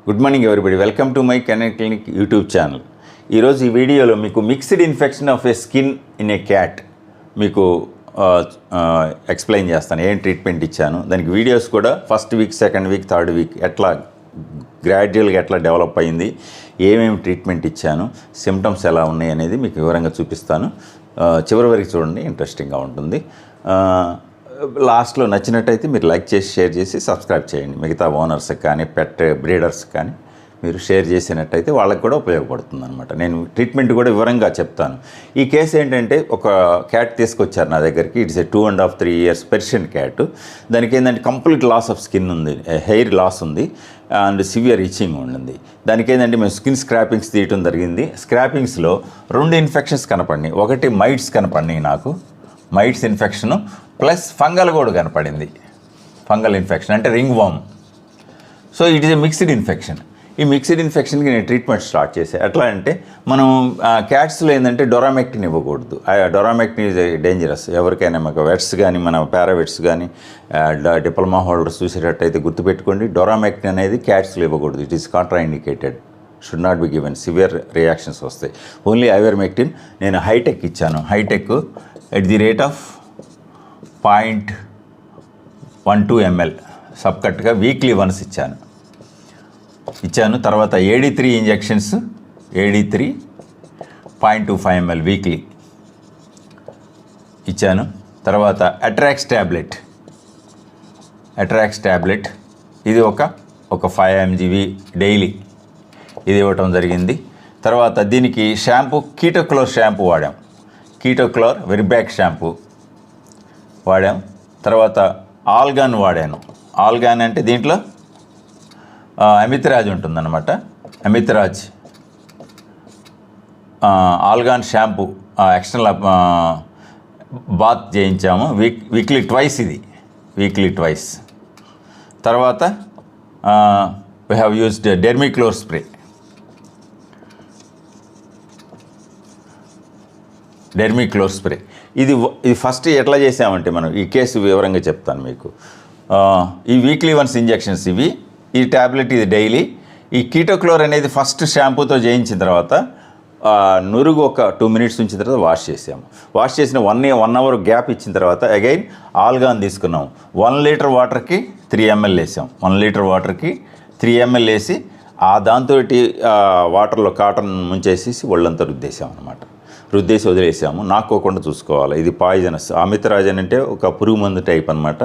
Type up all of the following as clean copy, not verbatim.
Good morning everybody, welcome to my కెనెన్ clinic YouTube channel. ఈరోజు ఈ వీడియోలో మీకు mixed infection of A skin in a cat మీకు explain చేస్తాను. ఏం ట్రీట్మెంట్ ఇచ్చాను, దానికి వీడియోస్ కూడా first week, second week, third week ఎట్లా గ్రాడ్యువల్గా ఎట్లా డెవలప్ అయింది, ఏమేమి ట్రీట్మెంట్ ఇచ్చాను, సిమ్టమ్స్ ఎలా ఉన్నాయి అనేది మీకు వివరంగా చూపిస్తాను. చివరి వరకు చూడండి, ఇంట్రెస్టింగ్గా ఉంటుంది. లాస్ట్లో నచ్చినట్టయితే మీరు లైక్ చేసి, షేర్ చేసి, సబ్స్క్రైబ్ చేయండి. మిగతా ఓనర్స్కి కానీ, పెట్ బ్రీడర్స్కి కానీ మీరు షేర్ చేసినట్టయితే వాళ్ళకి కూడా ఉపయోగపడుతుంది అనమాట. నేను ట్రీట్మెంట్ కూడా వివరంగా చెప్తాను. ఈ కేసు ఏంటంటే, ఒక క్యాట్ తీసుకొచ్చారు నా దగ్గరికి. It's a 2.5-3 years Persian cat. దానికి ఏంటంటే కంప్లీట్ లాస్ ఆఫ్ స్కిన్ ఉంది, హెయిర్ లాస్ ఉంది అండ్ సివియర్ ఇచ్చింగ్ ఉండింది. దానికి ఏంటంటే మేము స్కిన్ స్క్రాపింగ్స్ తీయటం జరిగింది. స్క్రాపింగ్స్లో 2 ఇన్ఫెక్షన్స్ కనపడినాయి. ఒకటి మైట్స్ కనపడినాయి, నాకు మైట్స్ ఇన్ఫెక్షను ప్లస్ ఫంగల్ కూడా కనపడింది. ఫంగల్ ఇన్ఫెక్షన్ అంటే ring warm. So it is a mixed infection. ఈ మిక్స్డ్ ఇన్ఫెక్షన్కి నేను ట్రీట్మెంట్ స్టార్ట్ చేశాను. ఎట్లా అంటే, మనం క్యాట్స్లో ఏంటంటే డొరామెక్టిన్ ఇవ్వకూడదు. డొరామెక్టిన్ ఈజ్ డేంజరస్. ఎవరికైనా మాకు వెట్స్ కానీ, మన పారావెట్స్ కానీ, డిప్లొమా హోల్డర్స్ చూసేటట్టయితే గుర్తుపెట్టుకోండి, డొరామెక్టిన్ అనేది క్యాట్స్లో ఇవ్వకూడదు. It is contraindicated, should not be given. Severe reactions వస్తాయి. ఓన్లీ ఐవర్మెక్టిన్ నేను హైటెక్ ఇచ్చాను. Hitek at the rate of 0.12 ml సబ్కట్గా వీక్లీ వన్స్ ఇచ్చాను. తర్వాత AD3 injections, AD3 0.25 ml weekly ఇచ్చాను. తర్వాత అట్రాక్స్ ట్యాబ్లెట్ ఇది ఒక 5 mg డైలీ ఇది ఇవ్వటం జరిగింది. తర్వాత దీనికి షాంపూ కీటోక్లోర్ షాంపూ వాడాం. కీటోక్లోర్ వెరిబ్యాక్ షాంపూ వాడాం. తర్వాత ఆల్గాన్ వాడాను. ఆల్గాన్ అంటే దీంట్లో అమిత్రాజ్ ఉంటుందన్నమాట. అమిత్రాజ్ ఆల్గాన్ షాంపూ ఎక్స్టర్నల్ బాత్ చేయించాము. వీక్లీ ట్వైస్, ఇది వీక్లీ ట్వైస్. తర్వాత we have used dermiclor spray. ఇది ఫస్ట్ ఎట్లా చేసామంటే, మనం ఈ కేసు వివరంగా చెప్తాను మీకు. ఈ వీక్లీ వన్స్ ఇంజెక్షన్స్ ఇవి, ఈ ట్యాబ్లెట్ ఇది డైలీ. ఈ కీటోక్లోర్ అనేది ఫస్ట్ షాంపూతో చేయించిన తర్వాత నురుగు ఒక 2 minutes ఉంచిన తర్వాత వాష్ చేసాము. వాష్ చేసిన 1 hour గ్యాప్ ఇచ్చిన తర్వాత అగైన్ ఆల్గాన్ తీసుకున్నాము. 1 liter వాటర్కి 3 ml వేసాం. 1 liter వాటర్కి 3 ml వేసి దాంతో వాటర్లో కాటన్ ముంచేసేసి ఒళ్ళంతా రుద్దేసాం అనమాట. రుద్దేసి వదిలేసాము. నాక్కోకుండా చూసుకోవాలి. ఇది పాయిజనస్. అమిత్రాజన్ అంటే ఒక పురుగు మందు టైప్ అనమాట.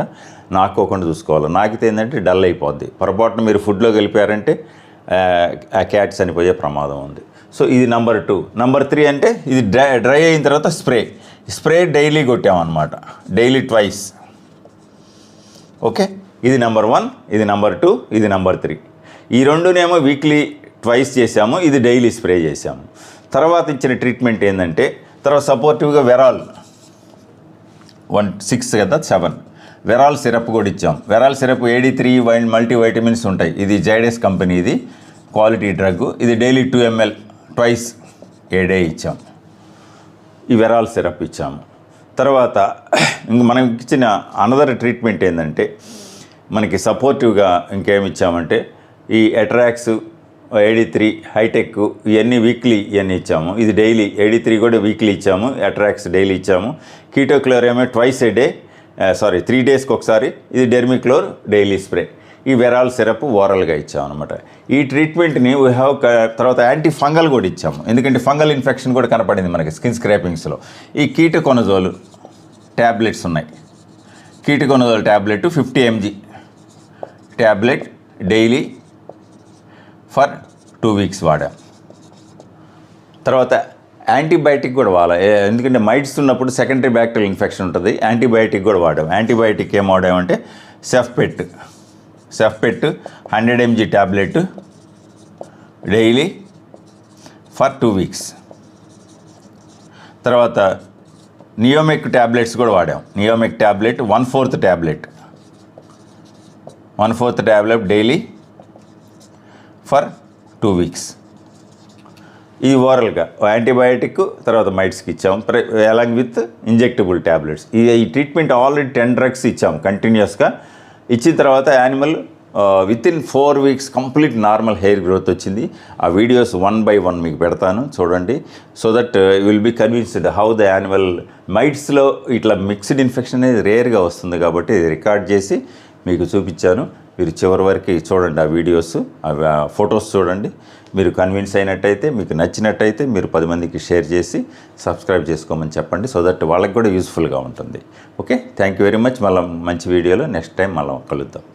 నాక్కోకుండా చూసుకోవాలి. నాకితే ఏంటంటే డల్ అయిపోద్ది. పొరపాటున మీరు ఫుడ్లో కలిపారంటే ఆ క్యాట్ చనిపోయే ప్రమాదం ఉంది. సో ఇది నెంబర్ 2. నెంబర్ 3 అంటే ఇది డ్రై అయిన తర్వాత స్ప్రే డైలీ కొట్టామన్నమాట. Daily twice. ఓకే, ఇది నెంబర్ 1, ఇది నెంబర్ 2, ఇది నెంబర్ 3. ఈ రెండునేమో వీక్లీ ట్వైస్ చేసాము, ఇది డైలీ స్ప్రే చేసాము. తర్వాత ఇచ్చిన ట్రీట్మెంట్ ఏంటంటే, తర్వాత సపోర్టివ్గా వెరాల్ 6 కదా 7 వెరాల్ సిరప్ కూడా ఇచ్చాం. వెరాల్ సిరప్ AD3 మల్టీవైటమిన్స్ ఉంటాయి. ఇది జైడస్ కంపెనీ, ఇది క్వాలిటీ డ్రగ్. ఇది డైలీ 2 ml ట్వైస్ ఏ డే ఇచ్చాం. ఈ వెరాల్ సిరప్ ఇచ్చాము. తర్వాత ఇంక మనం ఇచ్చిన అనదర్ ట్రీట్మెంట్ ఏంటంటే, మనకి సపోర్టివ్గా ఇంకేమి ఇచ్చామంటే, ఈ అట్రాక్స్, AD3, హైటెక్ ఇవన్నీ వీక్లీ ఇవన్నీ ఇచ్చాము. ఇది డైలీ. AD3 కూడా వీక్లీ ఇచ్చాము. అట్రాక్స్ డైలీ ఇచ్చాము. కీటోక్లోర్ ఏమో 3 daysకి ఒకసారి. ఇది డెర్మిక్లోర్ డైలీ స్ప్రే. ఈ వెరాల్ సిరప్ ఓరల్గా ఇచ్చాము అనమాట. ఈ ట్రీట్మెంట్ని వీ హ్యావ్. తర్వాత యాంటీ ఫంగల్ కూడా ఇచ్చాము, ఎందుకంటే ఫంగల్ ఇన్ఫెక్షన్ కూడా కనపడింది మనకి స్కిన్ స్క్రాపింగ్స్లో. ఈ కీటోకొనజోల్ ట్యాబ్లెట్స్ ఉన్నాయి. Ketoconazole tablet 50 mg tablet daily for 2 weeks వాడాం. తర్వాత యాంటీబయాటిక్ కూడా ఎందుకంటే మైట్స్ ఉన్నప్పుడు సెకండరీ బ్యాక్టీరియల్ ఇన్ఫెక్షన్ ఉంటుంది. యాంటీబయాటిక్ కూడా వాడాం. యాంటీబయాటిక్ ఏం వాడామంటే cefpet 100 mg tablet daily for 2 weeks. తర్వాత నియోమెక్ ట్యాబ్లెట్స్ కూడా వాడాం. Neomec tablet 1/4 tablet daily for 2 weeks. ఈ ఓరల్గా యాంటీబయాటిక్ తర్వాత మైట్స్కి ఇచ్చాము, అలాంగ్ విత్ ఇంజెక్టబుల్ ట్యాబ్లెట్స్. ఈ ట్రీట్మెంట్ ఆల్రెడీ 10 drugs ఇచ్చాము కంటిన్యూస్గా. ఇచ్చిన తర్వాత animal with in 4 weeks complete normal hair growth వచ్చింది. ఆ వీడియోస్ 1 by 1 మీకు పెడతాను చూడండి. So that will be convinced how the animal మైట్స్లో ఇట్లా మిక్స్డ్ ఇన్ఫెక్షన్ అనేది రేర్గా వస్తుంది కాబట్టి ఇది రికార్డ్ చేసి మీకు చూపించాను. మీరు చివరి వరకు చూడండి ఆ వీడియోస్, ఆ ఫొటోస్ చూడండి. మీరు కన్విన్స్ అయినట్టయితే, మీకు నచ్చినట్టయితే మీరు 10 మందికి షేర్ చేసి సబ్స్క్రైబ్ చేసుకోమని చెప్పండి. సో దట్ వాళ్ళకి కూడా యూస్ఫుల్గా ఉంటుంది. Okay, thank you very much. మళ్ళీ మంచి వీడియోలో నెక్స్ట్ టైం మళ్ళీ కలుద్దాం.